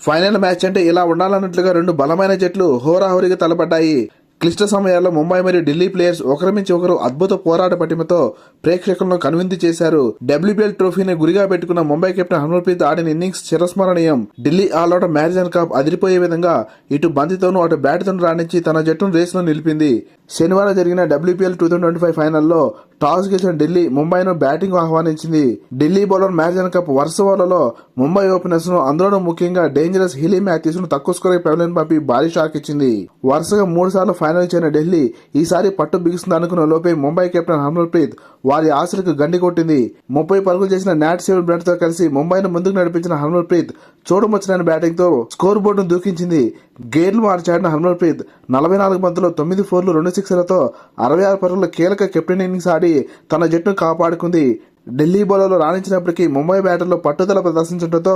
Final match అంటే ఇలా ఉండాలన్నట్లుగా రెండు బలమైన జట్లు హోరాహోరీగా తలపడ్డాయి. క్లిష్ట సమయాల్లో ముంబై మరియు ఢిల్లీ ప్లేయర్స్ ఒకరి మించి ఒకరు అద్భుత పోరాట పటిమతో ప్రేక్షకులను కనువిందు చేశారు. WPL ట్రోఫీని గురిగా పెట్టుకున్న ముంబై కెప్టెన్ హర్మన్ప్రీత్ ఆడిన ఇన్నింగ్స్ చిరస్మరణీయం. ఢిల్లీ ఆల్రౌండర్ మ్యారిజన్ కాప్ అదిరిపోయే విధంగా ఇటు బంతితోనూ అటు బ్యాట్తోనూ రాణించి తన జట్టును రేసులో నిలిపింది. శనివారం జరిగిన WPL 2025 ఫైనల్లో టాస్ గెలిచిన ఢిల్లీ ముంబైను బ్యాటింగ్ ఆహ్వానించింది. ఢిల్లీ బౌలర్ మ్యారిజన్ కప్ వరుస ఓవర్లలో ముంబై ఓపెనర్స్ ను, అందులోనూ ముఖ్యంగా డేంజరస్ హీలీ మ్యాథ్యూస్ ను తక్కువ స్కోర్ పెవిలియన్ పంపి భారీ షాక్ ఇచ్చింది. వరుసగా 3 సార్లు ఫైనల్ చేరిన ఢిల్లీ ఈసారి పట్టు బిగుస్తుంది అనుకున్న లోపే ముంబై కెప్టెన్ హర్మన్ప్రీత్ వారి ఆశలకు గండి కొట్టింది. 30 పరుగులు చేసిన నాట్ సెవెన్ బ్రెంట్ తో కలిసి ముంబైను ముందుకు నడిపించిన హర్మన్ప్రీత్ చూడముచ్చని బ్యాటింగ్ తో స్కోర్ బోర్డును దూకించింది. గేర్లు మార్చాడిన హర్మన్ప్రీత్ 44 బంతుల్లో 9 ఫోర్లు 2 సిక్సర్లతో 66 పరుగుల కీలక కెప్టెన్ ఇన్నింగ్స్ ఆడి తన జట్టును కాపాడుకుంది. ఢిల్లీ బౌలర్లు రాణించినప్పటికీ ముంబై బ్యాటర్లు పట్టుదల ప్రదర్శించడంతో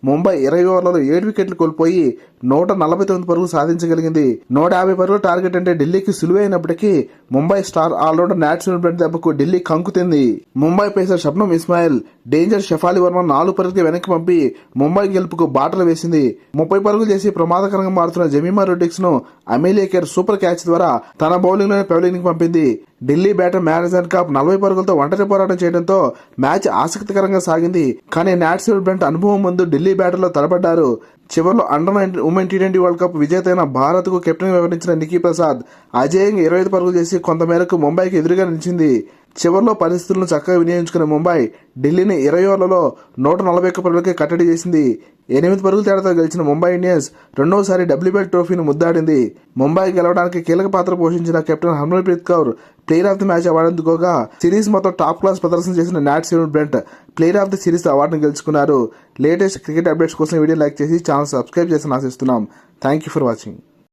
ముంబై 20 ఓవర్లలో 7 వికెట్లు కోల్పోయి 149 పరుగులు సాధించగలిగింది. 150 పరుగుల టార్గెట్ అంటే ఢిల్లీకి సులువైనప్పటికీ Mumbai star all-rounder Nat Sciver Brunt దెబ్బకు ఢిల్లీ కంకుతింది. Mumbai pacer Shabnim Ismail danger Shafali Verma 4 పరుగులకి వెనక్కి పంపి ముంబై గెలుపుకు బాటలు వేసింది. 30 పరుగులు చేసి ప్రమాదకరంగా మారుతున్న జమీమా రొడ్రిగ్స్ ను అమేలియా కేర్ సూపర్ క్యాచ్ ద్వారా తన బౌలింగ్ లోనే పెవిలియన్ కి పంపింది. ఢిల్లీ బ్యాటర్ మ్యారిజన్ కాప్ 40 పరుగులతో ఒంటరి పోరాటం చేయడంతో మ్యాచ్ ఆసక్తికరంగా సాగింది. కానీ నాట్ సెవెన్ బ్రెంట్ అనుభవం ముందు ఢిల్లీ బ్యాటర్లు తలపడ్డారు. చివరిలో అండర్-19 ఉమెన్ T20 వరల్డ్ కప్ విజేతైన భారత్ కు కెప్టెన్ వ్యవహరించిన నికీ ప్రసాద్ అజేయంగా 25 పరుగులు చేసి కొంతమేరకు ముంబైకి ఎదురుగా నిలిచింది. చివరిలో పరిస్థితులను చక్కగా వినియోగించుకున్న ముంబై ఢిల్లీని 20 ఓవర్లలో 141 పరుగులకే కట్టడి చేసింది. 8 పరుగుల తేడాతో గెలిచిన ముంబై ఇండియన్స్ రెండోసారి WPL ట్రోఫీని ముద్దాడింది. ముంబై గెలవడానికి కీలక పాత్ర పోషించిన captain Harmanpreet Kaur player of the match award అందుకోగా సిరీస్ మొత్తం టాప్ క్లాస్ ప్రదర్శన చేసిన Nat Sciver Brunt player of the series అవార్డును గెలుచుకున్నారు. లేటెస్ట్ క్రికెట్ అప్డేట్స్ కోసం వీడియో లైక్ చేసి ఛానల్ సబ్స్క్రైబ్ చేసి ఆశిస్తున్నాం. Thank you for watching.